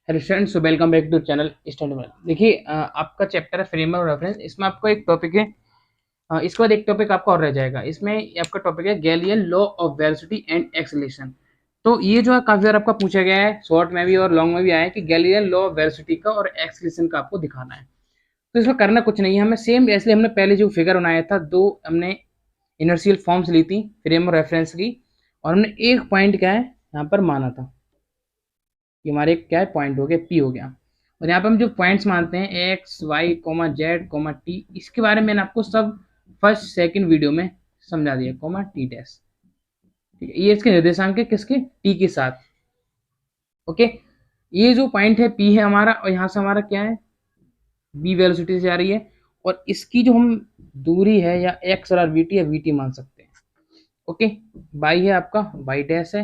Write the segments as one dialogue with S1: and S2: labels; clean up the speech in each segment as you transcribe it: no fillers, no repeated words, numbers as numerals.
S1: Hello students, so welcome back to channel study. देखिए, आपका chapter है फ्रेमवर्क रेफरेंस। इसमें आपको एक टॉपिक है, इसके बाद एक टॉपिक आपका और रह जाएगा। इसमें आपका टॉपिक है Galilean law of velocity and acceleration. तो ये जो है काफी बार आपका पूछा गया है, शॉर्ट में भी और लॉन्ग में भी आया है कि गैलिलियन लॉ ऑफ वेलोसिटी का और एक्सेलरेशन का आपको दिखाना है। तो इसमें करना कुछ नहीं है, हमें सेम ऐसे हमने पहले जो फिगर बनाया था, दो हमने इनर्शियल फॉर्म्स ली थी फ्रेमवर्क रेफरेंस की, और हमने एक पॉइंट क्या है यहाँ पर माना था। ये हमारे क्या है, पॉइंट हो गया, पी हो गया। और यहाँ पे हम जो पॉइंट्स मानते हैं X Y comma Z comma T, इसके बारे में मैंने आपको सब फर्स्ट सेकंड वीडियो में समझा दिया। कोमा टी डैश, ठीक है, ये इसके निर्देशांक है किसके, टी के साथ। ओके, ये जो पॉइंट है पी है हमारा, और यहाँ से हमारा क्या है, बी वेलोसिटी से आ रही है, और इसकी जो हम दूरी है या एक्स और वी टी या वी टी मान सकते हैं। ओके, बाई है आपका, बाई डैश है,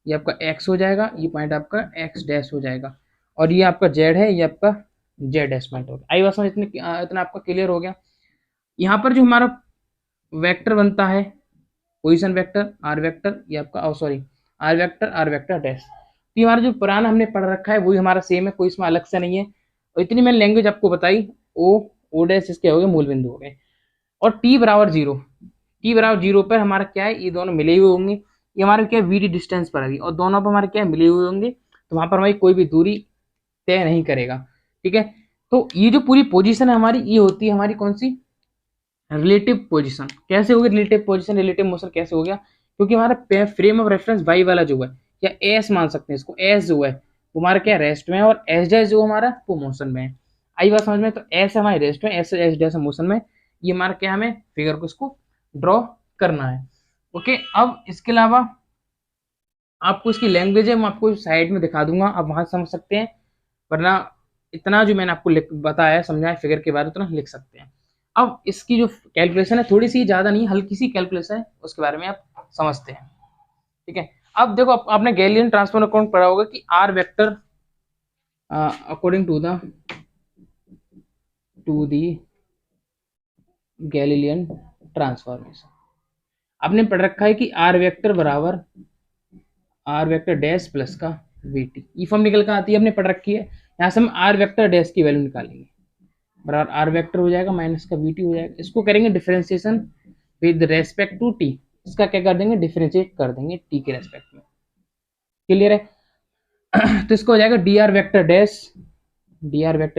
S1: ये आपका एक्स हो जाएगा, ये पॉइंट आपका एक्स डैश हो जाएगा, और ये आपका जेड है, ये आपका जेड डैश पॉइंट हो गया। आई बात समझ, इतना आपका क्लियर हो गया। यहाँ पर जो हमारा वेक्टर बनता है, पोजीशन वेक्टर आर वेक्टर, ये आपका सॉरी आर वेक्टर डैश, तो ये हमारा जो पुराना हमने पढ़ रखा है वही हमारा सेम है, कोई इसमें अलग से नहीं है। और इतनी मैंने लैंग्वेज आपको बताई, ओ डैश इसके हो गए, मूल बिंदु हो गए। और टी बराबर जीरो, टी बराबर जीरो पर हमारा क्या है, ये दोनों मिले हुए होंगे, ये हमारे क्या है वी डी डिस्टेंस पर आएगी, और दोनों पर हमारे क्या है, मिले हुए होंगे, तो वहां पर हमारी कोई भी दूरी तय नहीं करेगा। ठीक है, तो ये जो पूरी पोजीशन है हमारी, ये होती है हमारी कौन सी, रिलेटिव पोजीशन। कैसे होगी रिलेटिव पोजीशन, रिलेटिव मोशन कैसे हो गया, क्योंकि हमारा फ्रेम ऑफ रेफरेंस वाई वाला जो है, या एस मान सकते हैं इसको, एस जो है वो हमारा क्या रेस्ट में है, और एस डैश जो हमारा वो मोशन में है। आई बात समझ में, तो एस हमारे रेस्ट में, एस एस डैश मोशन में, ये हमारा क्या, हमें फिगर को इसको ड्रॉ करना है। ओके, अब इसके अलावा आपको इसकी लैंग्वेज है, मैं आपको साइड में दिखा दूंगा, आप वहां समझ सकते हैं, वरना इतना जो मैंने आपको बताया है, समझाया फिगर के बारे में, उतना लिख सकते हैं। अब इसकी जो कैलकुलेशन है थोड़ी सी ज्यादा नहीं, हल्की सी कैलकुलेशन है, उसके बारे में आप समझते हैं। ठीक है, अब देखो, आपने गैलिलियन ट्रांसफॉर्म अकाउंट पढ़ा होगा कि R vector according to the Galilean transformation, आपने पढ़ रखा है कि आर वेक्टर बराबर आर वेक्टर डैश प्लस का वी टी, ई फॉर्म निकल कर आती है, आपने पढ़ रखी है। यहाँ से हम आर वेक्टर डैश की वैल्यू निकालेंगे, बराबर आर वेक्टर हो जाएगा माइनस का वी टी हो जाएगा। इसको करेंगे differentiation with respect to T, इसका क्या कर देंगे, डिफरेंशिएट कर देंगे टी के रेस्पेक्ट में। क्लियर है? तो इसको हो जाएगा D R vector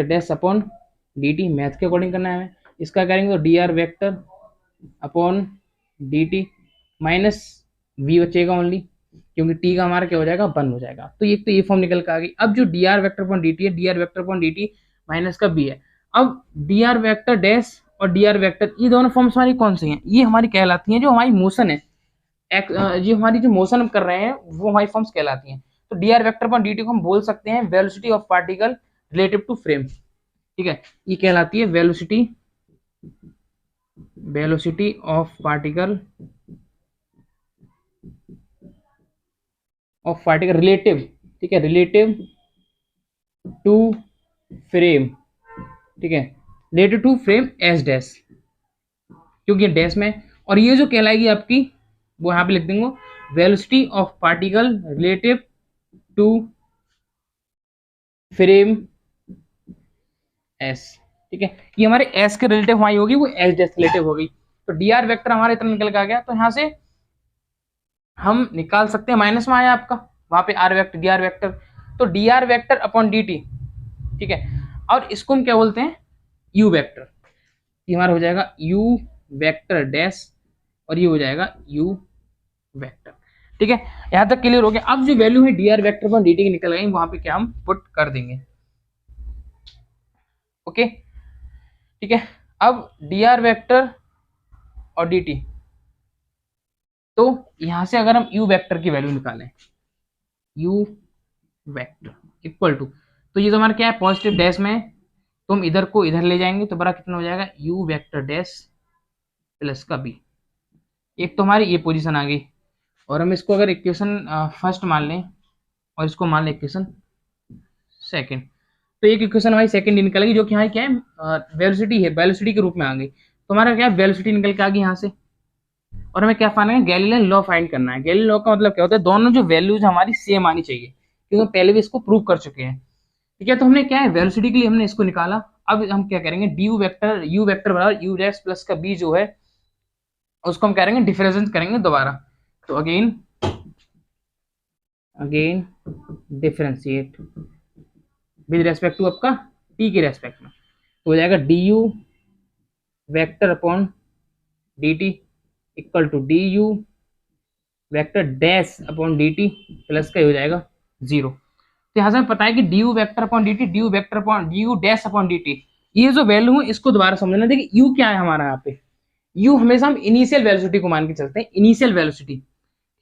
S1: dash upon D T, math के अकॉर्डिंग करना है हमें। इसका करेंगे तो D R vector upon D T minus V बचेगा ओनली, क्योंकि टी का हमारा क्या हो जाएगा, वन हो जाएगा। तो ये फॉर्म निकल कर आ गई। अब जो D R vector upon D T है, D R vector upon D T minus का बी है। अब डी आर वेक्टर डैश और डी आर वेक्टर, ये दोनों फॉर्म्स हमारी कौन सी हैं, ये हमारी कहलाती हैं जो हमारी मोशन है, जो हमारी जो मोशन हम कर रहे हैं वो हमारी फॉर्म्स कहलाती हैं। तो D R vector upon D T को हम बोल सकते हैं velocity of particle relative to frame. ठीक है, ये कहलाती है velocity velocity of particle relative, ठीक है, रिलेटिव टू फ्रेम। ठीक है, relative to frame S dash, क्योंकि डैश में, और ये जो कहलाएगी आपकी, वो यहाँ पे लिख देंगे velocity of particle relative to frame S. ठीक है, ये हमारे एस के रिलेटिव हमारी होगी, वो एस डैश रिलेटिव होगी। तो डी आर वेक्टर हमारा इतना निकल के आ गया, तो यहाँ से हम निकाल सकते हैं, माइनस में आया आपका, वहां पे R vector D R vector, तो D R vector upon D T. ठीक है, और इसको हम क्या बोलते हैं, यू वेक्टर। ये हमारा हो जाएगा यू वेक्टर डैश, और ये हो जाएगा यू वेक्टर। ठीक है, यहां तक क्लियर हो गया। अब जो वैल्यू है D R vector upon D T की निकल गई, वहां पे क्या हम पुट कर देंगे। ओके, ठीक है, अब डी आर वेक्टर और डी टी, तो यहां से अगर हम यू वेक्टर की वैल्यू निकालें, यू वेक्टर इक्वल टू, तो ये तो हमारा क्या है, पॉजिटिव डैश में है, तो हम इधर को इधर ले जाएंगे, तो बड़ा कितना हो जाएगा, यू वेक्टर डैश प्लस का बी। एक तो हमारी ये पोजीशन आ गई, और हम इसको अगर इक्वेशन फर्स्ट मान लें, और इसको मान लें इक्वेशन सेकंड, तो एक इक्वेशन हमारी सेकंड निकलेगी, जो कि हमारी क्या है, वेलोसिटी है, वेलोसिटी के रूप में आ गई। तो हमारा क्या है, वेलोसिटी निकल के आ गई यहाँ से, और हमें क्या फाइंड है, गैलीलियन लॉ फाइंड करना है। गैलीलियन लॉ का मतलब क्या होता है, दोनों जो वैल्यूज हमारी सेम आनी चाहिए, क्योंकि हम पहले भी इसको प्रूव कर चुके हैं। ठीक है। तो हमने क्या है, वेलोसिटी के लिए हमने इसको निकाला। अब हम क्या करेंगे, डी वेक्टर यू वेक्टर बराबर यू डैश प्लस का बी जो है उसको हम करेंगे डिफरेंशिएट करेंगे दोबारा। तो again differentiate with respect to आपका टी के रेस्पेक्ट में, तो हो जाएगा D U vector upon D T equal to D U vector dash upon D T plus का हो जाएगा 0। तो यहाँ से हमें पता है कि D U vector upon D T, D U vector upon D you dash upon D T, ये जो वैल्यू है इसको दोबारा समझना। देखिए यू क्या है हमारा यहाँ पे, यू हमेशा हम इनिशियल वेलोसिटी को मान के चलते हैं, इनिशियल वेलोसिटी।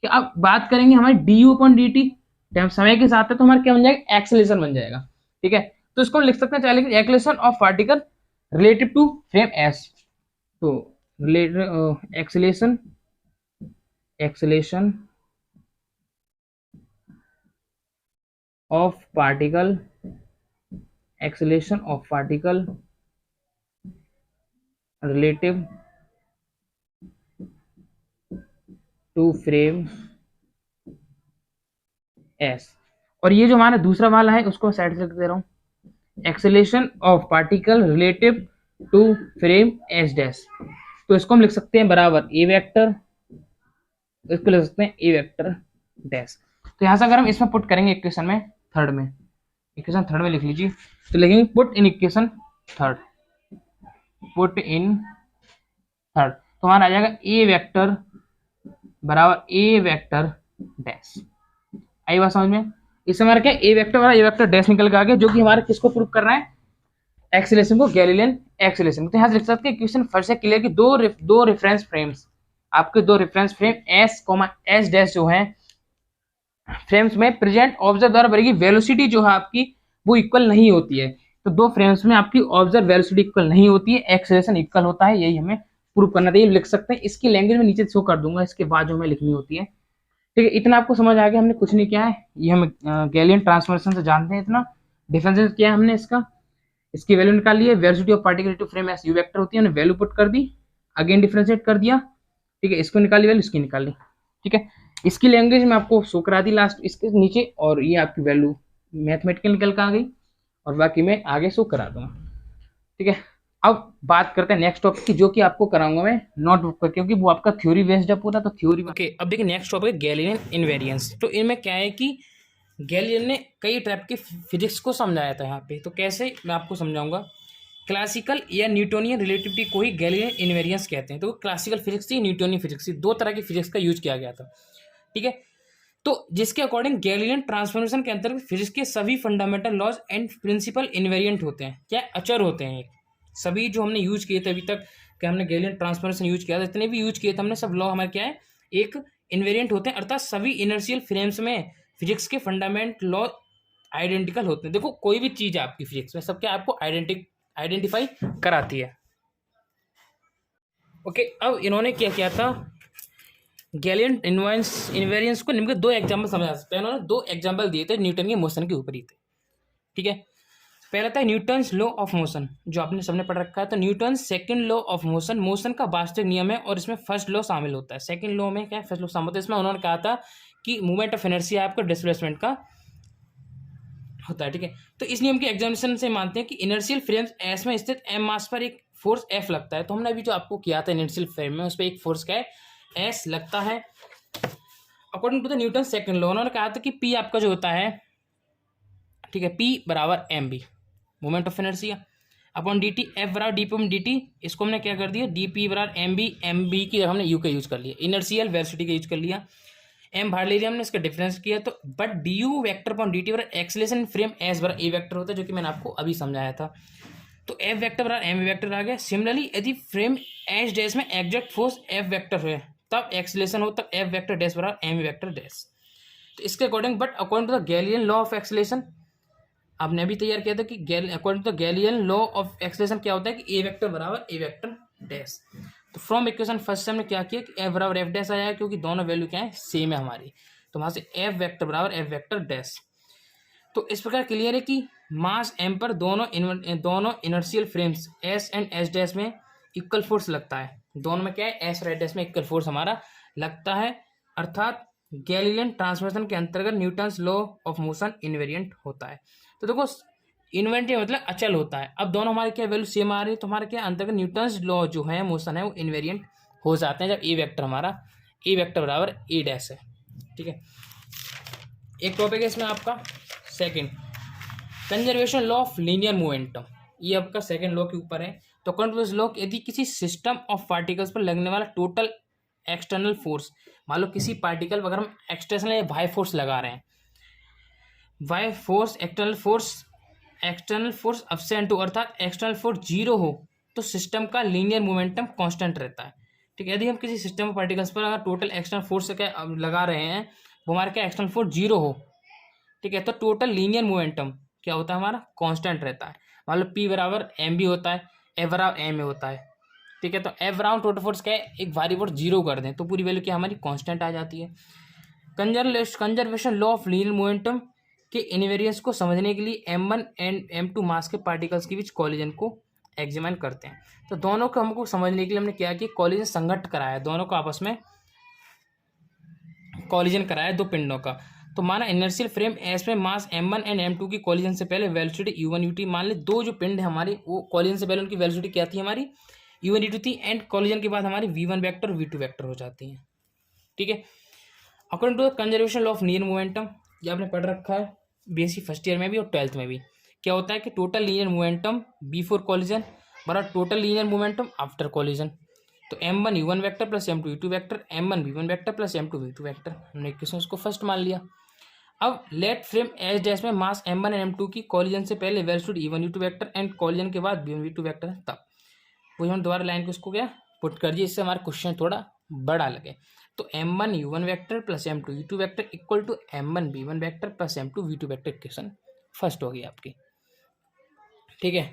S1: अब बात करेंगे हमारे D you upon D T, जब समय के साथ है तो हमारा क्या बन जाएगा, एक्सेलरेशन बन जाएगा। ठीक है, तो इसको हम लिख सकते हैं चाहे acceleration of particle relative to frame S. तो acceleration of particle, acceleration of particle relative to frame S. और ये जो हमारा दूसरा वाला है उसको साइड से लिख दे रहा हूँ, acceleration of particle relative to frame S dash. तो इसको हम लिख सकते हैं बराबर ए वेक्टर, इसको लिख सकते हैं ए वेक्टर डैश। तो यहाँ से अगर हम इसमें पुट करेंगे इक्वेशन में थर्ड में, इक्वेशन थर्ड में लिख लीजिए, तो लिखेंगे put in equation third, put in third, तो हमारा आ जाएगा ए वेक्टर बराबर ए वेक्टर डैश। आई बात समझ में? इससे हमारा क्या ए वेक्टर वाला ए वेक्टर डैश निकल के आ गया, जो कि हमारा किसको प्रूव कर रहा है, एक्सेलरेशन को, गैलीलियन एक्सेलरेशन। तो यहाँ से लिख सकते हैं क्वेश्चन फर्स्ट से क्लियर कि दो रेफरेंस फ्रेम्स, आपके दो reference frame S comma S dash जो है फ्रेम्स में प्रेजेंट ऑब्जर्व द्वारा बनेगी वेलोसिटी जो है आपकी वो इक्वल नहीं होती है। तो दो फ्रेम्स में आपकी ऑब्जर्व वेलोसिटी इक्वल नहीं होती है, एक्सेलरेशन इक्वल होता है, यही हमें प्रूव करना था। ये लिख सकते हैं, इसकी लैंग्वेज में नीचे शो कर दूंगा, इसके बाद जो हमें लिखनी होती है। ठीक है, इतना आपको समझ आ गया, हमने कुछ नहीं किया है, ये हम गैलियन ट्रांसफॉर्मेशन से जानते हैं इतना। डिफरेंशिएट किया हमने इसका, इसकी वैल्यू निकाल ली है, velocity of particle to frame S U vector होती है, हमने वैल्यू पुट कर दी, अगेन डिफरेंशिएट कर दिया। ठीक है, इसको निकाली वैल्यू, इसकी निकाल ली। ठीक है, इसकी लैंग्वेज में आपको शो करा दी लास्ट इसके नीचे, और ये आपकी वैल्यू मैथमेटिकल निकल कर आ गई, और बाकी मैं आगे शो करा दूंगा। ठीक है, अब बात करते हैं नेक्स्ट टॉपिक की, जो कि आपको कराऊंगा मैं नोटबुक पर, क्योंकि वो आपका थ्योरी बेस्ड है पूरा, तो थ्योरी। ओके, अब देखिए नेक्स्ट टॉपिक है गैलीलियन इनवेरिएंस। तो इनमें क्या है कि गैलीलियन ने कई टाइप के फिजिक्स को समझाया था यहाँ पे, तो कैसे मैं आपको समझाऊंगा। क्लासिकल या न्यूटोनियन रिलेटिविटी को ही गैलीलियन इनवेरिएंस कहते हैं। तो क्लासिकल फिजिक्स थी, न्यूटोनियन फिजिक्स थी, दो तरह की फिजिक्स का यूज किया गया था। ठीक है, तो जिसके अकॉर्डिंग गैलीलियन ट्रांसफॉर्मेशन के अंतर्गत फिजिक्स के सभी fundamental laws and principle invariant होते हैं, क्या अचर होते हैं। सभी जो हमने यूज किए थे अभी तक, क्या हमने गैलीलियन ट्रांसफॉर्मेशन यूज किया था, जितने भी यूज किए थे हमने, सब लॉ हमारे क्या है, एक इनवेरिएंट होते हैं, अर्थात सभी इनर्शियल फ्रेम्स में फिजिक्स के फंडामेंट लॉ आइडेंटिकल होते हैं। देखो कोई भी चीज है आपकी फिजिक्स में, सब क्या आपको आइडेंटिफाई कराती है। ओके, अब इन्होंने क्या किया था, गैलीलियन इनवेरिएंस को निम्न दो एग्जाम्पल समझा सकते हैं। इन्होंने दो एग्जाम्पल दिए थे न्यूटन के मोशन के ऊपर ही थे। ठीक है, पहला था न्यूटन्स लॉ ऑफ मोशन, जो आपने सबने पढ़ रखा है। तो Newton second law of motion, motion का वास्तविक नियम है, और इसमें फर्स्ट लॉ शामिल होता है। सेकंड लॉ में क्या है, फर्स्ट लॉ शामिल होता है। इसमें उन्होंने कहा था कि मूवमेंट ऑफ इनर्शिया आपका डिस्प्लेसमेंट का होता है। ठीक है, तो इस नियम के एग्जामिनेशन से मानते हैं कि इनर्शियल फ्रेम्स एस में स्थित एम मास पर एक फोर्स एफ लगता है। तो हमने अभी जो आपको किया था इनर्शियल फ्रेम में, उस पर एक फोर्स क्या है, एस लगता है। According to the Newton second law, उन्होंने कहा था कि पी आपका जो होता है, ठीक है, पी बराबर M B moment of inertia upon D T, F बराबर D P upon D T, इसको हमने क्या कर दिया, डी पी बराबर एम बी की हमने यू का यूज कर लिया, इनर्शियल वेलोसिटी का यूज कर लिया, एम बाहर ले लिया हमने, इसका डिफरेंस किया। तो but D U vector upon D T बराबर एक्सेलरेशन फ्रेम एस बराबर ए वेक्टर होता है, जो कि मैंने आपको अभी समझाया था। तो एफ वेक्टर बराबर एम वेक्टर आ गया। सिमिलरली यदि फ्रेम एच डैश में एग्जैक्ट फोर्स एफ वेक्टर है, तब एक्सेलरेशन हो, तब एफ वेक्टर डैश बराबर एम वेक्टर डैश। तो इसके according, but according to the Galilean law of acceleration, आपने अभी तैयार किया था कि according to the Galilean law of acceleration क्या होता है कि ए वेक्टर बराबर ए वेक्टर डैश। तो फ्रॉम इक्वेशन फर्स्ट से हमने क्या किया कि एफ बराबर एफ डैश आया, क्योंकि दोनों वैल्यू क्या है, सेम है हमारी। तो वहां से एफ वेक्टर बराबर एफ वेक्टर डैश। तो इस प्रकार क्लियर है कि मास एम पर दोनों inertial frames S and S dash में इक्वल फोर्स लगता है। दोनों में क्या है, एस और एस डैश में इक्वल फोर्स हमारा लगता है, अर्थात गैलीलियन ट्रांसफॉर्मेशन के अंतर्गत Newton's law of motion invariant होता है। तो देखो इन्वेंट मतलब अचल होता है। अब दोनों हमारे क्या वैल्यू सेम आ रही है, तो हमारे क्या अंतर्गत न्यूटन्स लॉ जो है मोशन है वो इन्वेरिएंट हो जाते हैं जब ए वेक्टर हमारा ए वेक्टर बराबर ए डैश है। ठीक है, एक टॉपिक है इसमें आपका second, conservation law of linear momentum. ये आपका सेकंड लॉ के ऊपर है। तो कंजर्वेशन लॉ, यदि किसी सिस्टम ऑफ पार्टिकल्स पर लगने वाला टोटल एक्सटर्नल फोर्स, मान लो किसी पार्टिकल पर अगर हम एक्सटर्नल या वाई फोर्स लगा रहे हैं, why force external force absent हो अर्थात एक्सटर्नल फोर्स जीरो हो, तो सिस्टम का लीनियर मोमेंटम कांस्टेंट रहता है। ठीक है, यदि हम किसी सिस्टम ऑफ पार्टिकल्स पर अगर टोटल एक्सटर्नल फोर्स क्या लगा रहे हैं, वो हमारे क्या एक्सटर्नल फोर्स जीरो हो, ठीक है, तो टोटल लीनियर मोमेंटम क्या होता है हमारा कांस्टेंट रहता है। मान लो पी बराबर एम भी होता है, एफ बराबर एम ए होता है। ठीक है, तो एफ बराबर टोटल फोर्स क्या है, एक भारी फोर्स जीरो कर दें तो पूरी वैल्यू क्या हमारी कांस्टेंट आ जाती है। Conservation law of linear momentum के इनवेरियंस को समझने के लिए m1 एंड m2 मास के पार्टिकल्स के बीच कॉलिजन को एग्जामिन करते हैं। तो दोनों को हमको समझने के लिए हमने क्या किया, कॉलिजन संघट कराया, दोनों को आपस में कॉलिजन कराया दो पिंडों का। तो माना इनर्शियल फ्रेम एस में मास m1 एंड m2 की कॉलिजन से पहले वेलोसिटी u1 ut, मान ले दो जो पिंड है हमारी वो कॉलिजन से पहले उनकी वेलोसिटी क्या थी हमारी u1 ut थी, एंड कॉलिजन के बाद हमारी v1 वेक्टर v2 वेक्टर हो जाती है। ठीक है, according to the conservation law of linear momentum, ये आपने पढ़ रखा है बेसिक फर्स्ट ईयर में भी और 12th में भी। क्या होता है कि total linear momentum before collision बराबर total linear momentum after collision. तो m1 u1 vector plus m2 u2 vector m1 v1 vector plus m2 v2 vector, हमने इक्वेशन उसको फर्स्ट मान लिया। अब लेट फ्रेम एस डैश में मास m1 एंड m2 की collision से पहले velocity e1 u2 vector and collision के बाद v1 v2 वेक्टर, तब वही हम दोबारा लाइन को उसको क्या पुट कर दिए, इससे हमारा क्वेश्चन थोड़ा बड़ा लगे। तो m1 u1 vector plus m2 u2 vector equal to m1 v1 vector plus m2 v2 vector equation first होगी आपकी। ठीक है,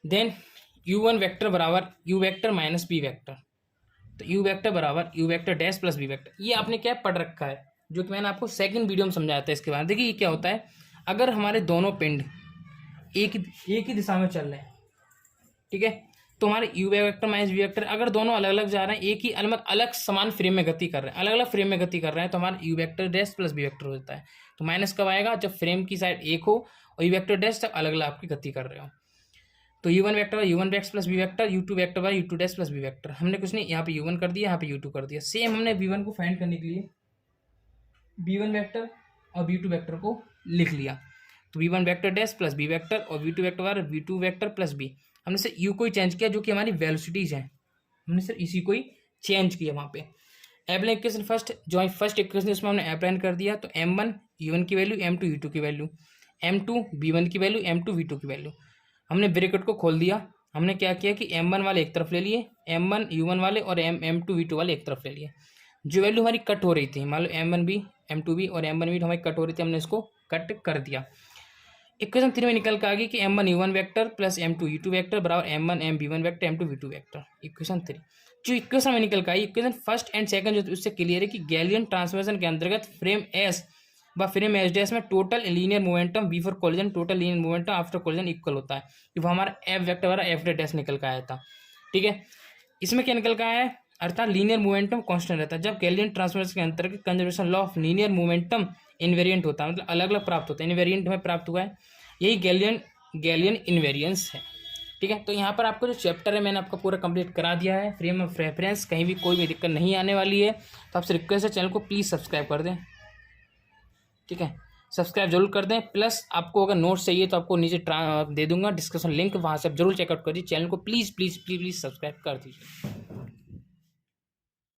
S1: देन u1 वेक्टर बराबर u vector minus b vector, तो u वेक्टर बराबर u vector dash plus b vector. ये आपने क्या पढ़ रखा है, जो कि मैंने आपको सेकंड वीडियो में समझाया था इसके बाद। देखिए ये क्या होता है, अगर हमारे दोनों पिंड एक ही दिशा में चल रहे हैं, ठीक है, तो हमारे u vector minus v vector अगर दोनों अलग अलग जा रहे हैं, एक ही अलग समान फ्रेम में गति कर रहे हैं, अलग अलग फ्रेम में गति कर रहे हैं, तो हमारा u vector dash plus b vector हो जाता है। तो माइनस कब आएगा, जब फ्रेम की साइड एक हो और u वेक्टर डैश तब अलग अलग आपकी गति कर रहे हो। तो u1 vector u1 dash plus b vector, u2 vector by u2 dash plus b vector. हमने कुछ नहीं, यहाँ पे u1 कर दिया, यहाँ पे u2 कर दिया। सेम हमने v1 को फाइंड करने के लिए v1 वेक्टर और v2 वेक्टर को लिख लिया। तो v1 vector dash plus b vector और v2 वेक्टर बार v2 वेक्टर प्लस b। हमने सिर्फ u को ही चेंज किया, जो कि हमारी वेलोसिटीज हैं, हमने सिर्फ इसी को ही चेंज किया वहाँ पे। अप्लाई इक्वेशन फर्स्ट, जो फर्स्ट इक्वेशन उसमें हमने अप्लाई कर दिया। तो m1 u1 की वैल्यू, m2 u2 की वैल्यू, m2 v1 की वैल्यू, m2 v2 की वैल्यू। हमने ब्रैकेट को खोल दिया। हमने क्या किया कि m1 वाले एक तरफ ले लिए, m1 u1 वाले और m2 v2 वाले एक तरफ ले लिए। जो वैल्यू हमारी कट हो रही थी, मान लो m1b m2b और m1 v हमारी कट हो रही थी, हमने इसको कट कर दिया। इक्वेशन 3 में निकल के आ गई कि m1 u1 vector plus m2 u2 vector बराबर m1 m v1 vector m2 v2 vector. Equation 3 जो इक्वेशन में निकल के आई, इक्वेशन फर्स्ट एंड सेकंड जो उससे क्लियर है कि गैलियन ट्रांसफॉर्मेशन के अंतर्गत फ्रेम एस व फ्रेम एस डैश में total linear momentum before collision total linear momentum after collision equal होता है। कि वो हमारा एफ वेक्टर वाला एफ डैश निकल के आया था। ठीक है, इसमें क्या निकल के आया है, अर्थात लीनियर मोमेंटम कांस्टेंट रहता है जब गैलियन ट्रांसफॉर्मेशन के अंतर्गत conservation law of linear momentum invariant होता है, मतलब अलग अलग प्राप्त होता है। इनवेरिएंट हमें प्राप्त हुआ है, यही गैलियन इनवेरिएंस है। ठीक है, तो यहाँ पर आपको जो चैप्टर है मैंने आपका पूरा कंप्लीट करा दिया है। फ्रेम ऑफ रेफरेंस कहीं भी कोई भी दिक्कत नहीं आने वाली है। तो आपसे रिक्वेस्ट है चैनल को प्लीज़ सब्सक्राइब कर दें। ठीक है, सब्सक्राइब जरूर कर दें। प्लस आपको अगर नोट्स चाहिए तो आपको नीचे दे दूंगा डिस्क्रिप्शन लिंक, वहाँ से आप जरूर चेकआउट करिए। चैनल को please please please please subscribe कर दीजिए।